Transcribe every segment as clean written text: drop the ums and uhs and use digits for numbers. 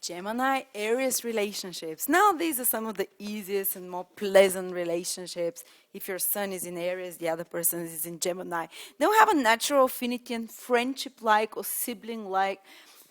Gemini Aries relationships. Now these are some of the easiest and more pleasant relationships. If your sun is in Aries, the other person is in Gemini. They'll have a natural affinity and friendship-like or sibling-like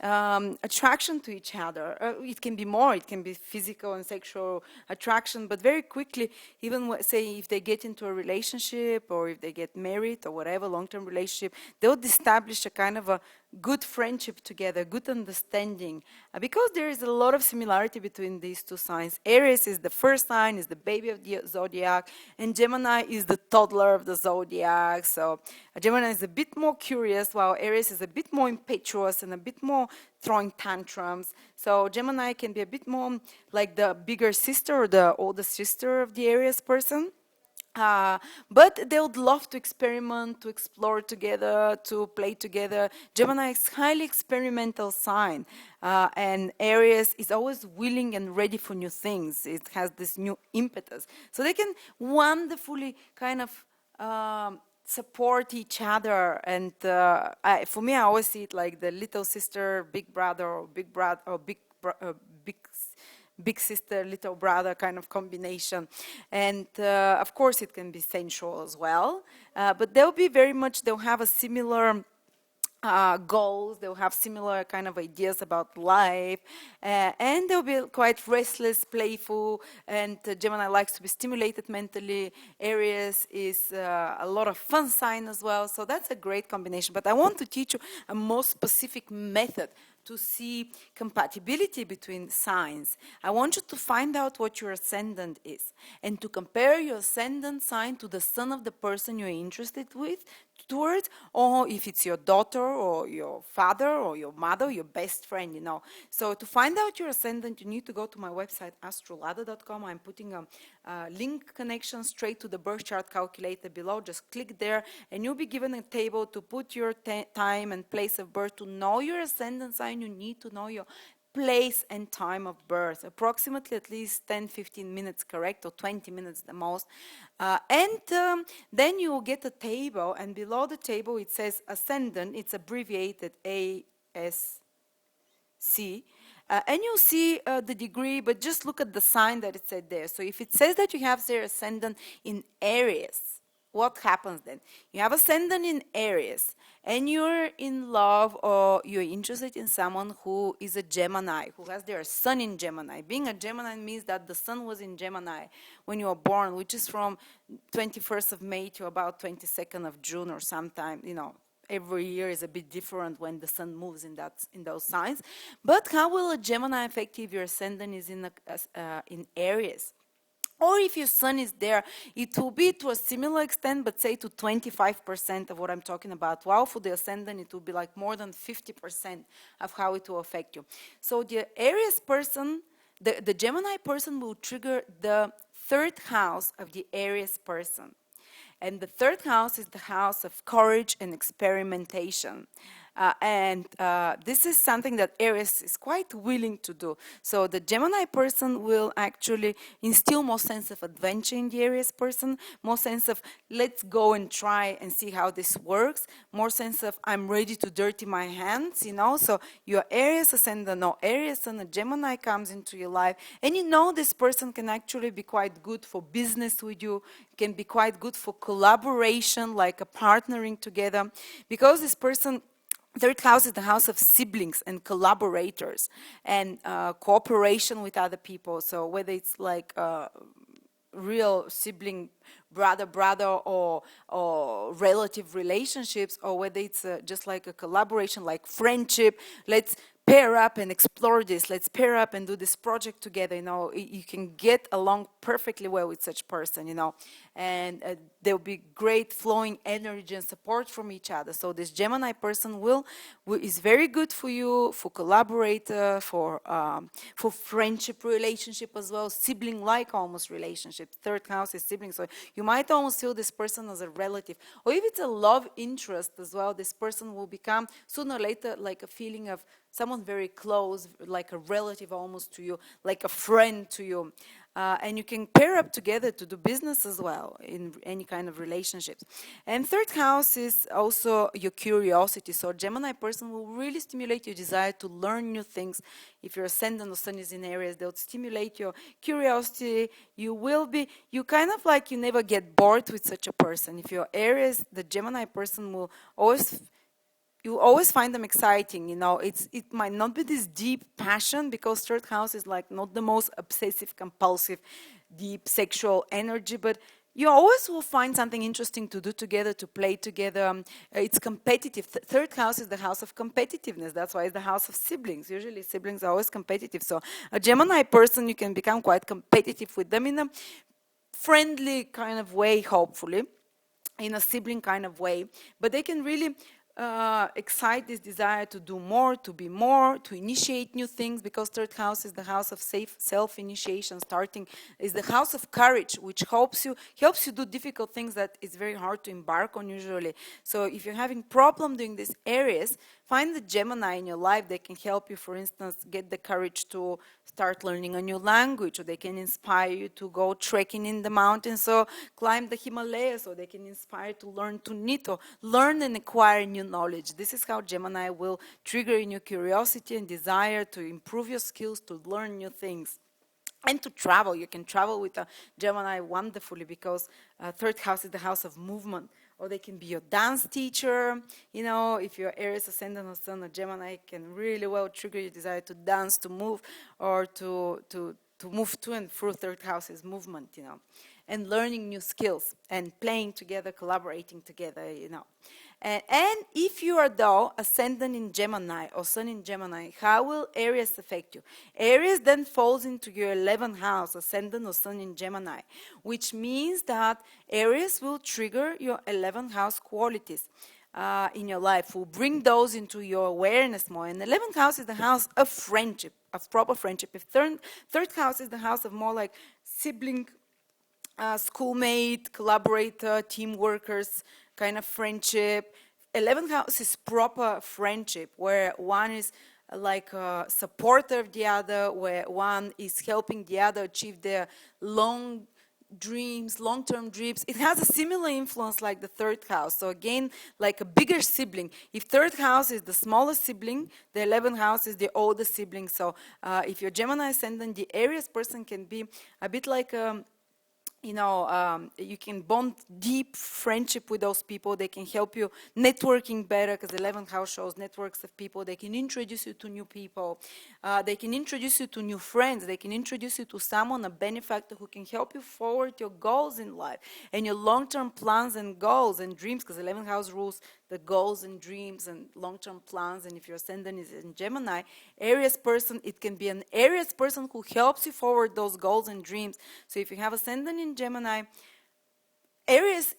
attraction to each other. It can be more, it can be physical and sexual attraction, but very quickly, even say if they get into a relationship or if they get married or whatever, long-term relationship, they'll establish a kind of a good friendship together, good understanding, because there is a lot of similarity between these two signs. Aries is the first sign, is the baby of the zodiac, and Gemini is the toddler of the zodiac. So Gemini is a bit more curious, while Aries is a bit more impetuous and a bit more throwing tantrums. So Gemini can be a bit more like the bigger sister or the older sister of the Aries person. But they would love to experiment, to explore together, to play together. Gemini is highly experimental sign, and Aries is always willing and ready for new things. It has this new impetus. So they can wonderfully kind of support each other. And for me, I always see it like the little sister, big brother, or big sister, little brother kind of combination. And of course it can be sensual as well, but they'll have a similar goals, they'll have similar kind of ideas about life, and they'll be quite restless, playful, and Gemini likes to be stimulated mentally. Aries is a lot of fun sign as well, so that's a great combination. But I want to teach you a more specific method to see compatibility between signs. I want you to find out what your ascendant is and to compare your ascendant sign to the sun of the person you're interested towards, or if it's your daughter or your father or your mother, your best friend, So to find out your ascendant, you need to go to my website, astrolada.com. I'm putting a link connection straight to the birth chart calculator below. Just click there and you'll be given a table to put your time and place of birth. To know your ascendant sign, you need to know your place and time of birth, approximately at least 10-15 minutes correct, or 20 minutes the most. Then you will get a table, and below the table it says ascendant. It's abbreviated ASC. And you'll see the degree, but just look at the sign that it said there. So if it says that you have their ascendant in Aries, what happens then? You have ascendant in Aries, and you're in love or you're interested in someone who is a Gemini, who has their sun in Gemini. Being a Gemini means that the sun was in Gemini when you were born, which is from 21st of May to about 22nd of June or sometime, Every year is a bit different when the sun moves in those signs. But how will a Gemini affect you if your ascendant is in Aries? Or if your sun is there, it will be to a similar extent, but say to 25% of what I'm talking about. While for the ascendant, it will be like more than 50% of how it will affect you. So the Aries person, the Gemini person will trigger the third house of the Aries person. And the third house is the house of courage and experimentation. This is something that Aries is quite willing to do. So the Gemini person will actually instill more sense of adventure in the Aries person, more sense of let's go and try and see how this works, more sense of I'm ready to dirty my hands, So your Aries ascendant or Aries and a Gemini comes into your life, and this person can actually be quite good for business with you, can be quite good for collaboration, like a partnering together, because this person, third house is the house of siblings and collaborators and cooperation with other people. So whether it's like real sibling, brother or relative relationships, or whether it's just like a collaboration, like friendship, let's pair up and explore this, let's pair up and do this project together, you can get along perfectly well with such person, and there'll be great flowing energy and support from each other. So this Gemini person is very good for you, for collaborator, for friendship relationship as well, sibling-like almost relationship. Third house is sibling, so you might almost feel this person as a relative. Or if it's a love interest as well, this person will become sooner or later like a feeling of someone very close, like a relative almost to you, like a friend to you. and you can pair up together to do business as well in any kind of relationships. And third house is also your curiosity. So Gemini person will really stimulate your desire to learn new things. If your ascendant or sun is in Aries, they'll stimulate your curiosity. You kind of like, you never get bored with such a person. If you're Aries, the Gemini person will always, you always find them exciting. It might not be this deep passion, because third house is like not the most obsessive, compulsive, deep sexual energy, but you always will find something interesting to do together, to play together. It's competitive. Third house is the house of competitiveness. That's why it's the house of siblings. Usually siblings are always competitive. So a Gemini person, you can become quite competitive with them in a friendly kind of way, hopefully, in a sibling kind of way, but they can really excite this desire to do more, to be more, to initiate new things, because third house is the house of self-initiation, starting, is the house of courage, which helps you do difficult things that is very hard to embark on usually. So if you're having problem doing these areas, find the Gemini in your life. They can help you, for instance, get the courage to start learning a new language, or they can inspire you to go trekking in the mountains or climb the Himalayas, or they can inspire to learn to knit or learn and acquire new knowledge. This is how Gemini will trigger in your curiosity and desire to improve your skills, to learn new things. And to travel. You can travel with a Gemini wonderfully, because third house is the house of movement. Or they can be your dance teacher. If you're Aries, ascendant, or sun, or Gemini can really well trigger your desire to dance, to move, or to move to and through. Third house is movement, and learning new skills and playing together, collaborating together, And if you are, though, ascendant in Gemini or sun in Gemini, how will Aries affect you? Aries then falls into your 11th house, ascendant or sun in Gemini, which means that Aries will trigger your 11th house qualities in your life, will bring those into your awareness more. And the 11th house is the house of friendship, of proper friendship. If third house is the house of more like sibling, schoolmate, collaborator, team workers, kind of friendship. 11th house is proper friendship, where one is like a supporter of the other, where one is helping the other achieve their long-term dreams. It has a similar influence like the third house. So again, like a bigger sibling. If third house is the smallest sibling, the 11th house is the older sibling. So if you're Gemini ascendant, the Aries person can be a bit like you can bond deep friendship with those people. They can help you networking better, because 11th house shows networks of people. They can introduce you to new people. They can introduce you to new friends. They can introduce you to someone, a benefactor, who can help you forward your goals in life and your long-term plans and goals and dreams, because 11th house rules the goals and dreams and long-term plans. And if your ascendant is in Gemini, Aries person, it can be an Aries person who helps you forward those goals and dreams. So if you have ascendant in Gemini, Aries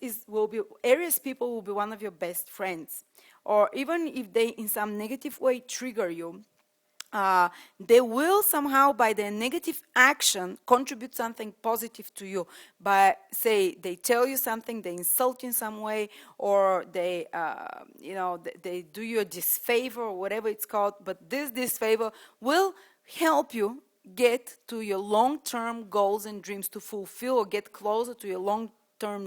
people will be one of your best friends. Or even if they in some negative way trigger you, they will somehow, by their negative action, contribute something positive to you. By, say, they tell you something, they insult you in some way, or they do you a disfavor, or whatever it's called. But this disfavor will help you get to your long-term goals and dreams, to fulfill or get closer to your long-term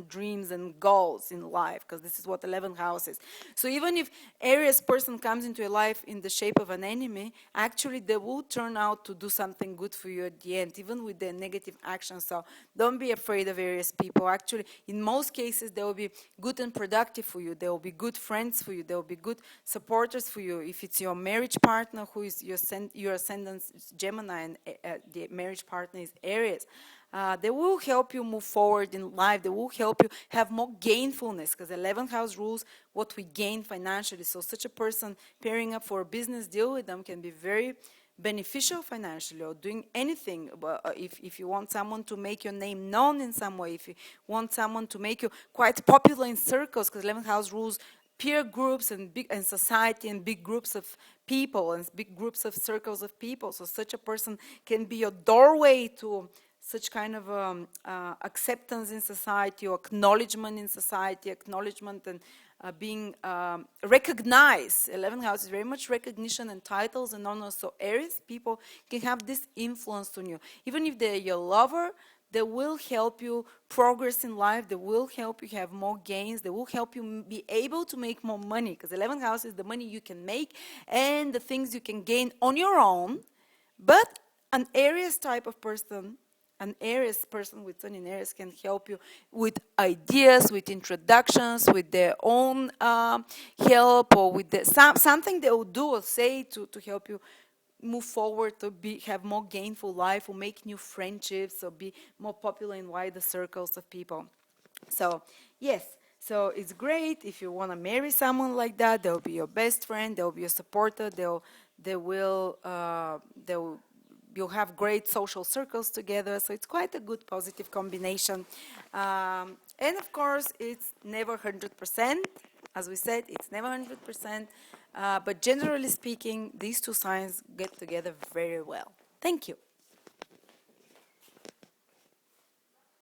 dreams and goals in life, because this is what 11th house is. So even if Aries person comes into your life in the shape of an enemy, actually they will turn out to do something good for you at the end, even with their negative actions. So don't be afraid of Aries people. Actually, in most cases, they will be good and productive for you. They will be good friends for you. They will be good supporters for you. If it's your marriage partner who is your ascendant Gemini, and the marriage partner is Aries, they will help you move forward in life. They will help you have more gainfulness, because 11th house rules what we gain financially. So such a person pairing up for a business deal with them can be very beneficial financially, or doing anything. If you want someone to make your name known in some way, if you want someone to make you quite popular in circles, because 11th house rules peer groups and society and big groups of people and big groups of circles of people. So such a person can be your doorway to such kind of acceptance in society, or acknowledgement in society, acknowledgement and being recognized. 11th house is very much recognition and titles and honors. So Aries people can have this influence on you. Even if they're your lover, they will help you progress in life. They will help you have more gains. They will help you be able to make more money, because 11th house is the money you can make and the things you can gain on your own. But an Aries type of person, an Aries person with Sun in Aries, can help you with ideas, with introductions, with their own help, or with something they will do or say to help you move forward, to have more gainful life, or make new friendships, or be more popular in wider circles of people. So yes, so it's great if you want to marry someone like that. They'll be your best friend. They'll be your supporter. You'll have great social circles together. So it's quite a good positive combination. And of course, it's never 100%. As we said, it's never 100%. But generally speaking, these two signs get together very well. Thank you.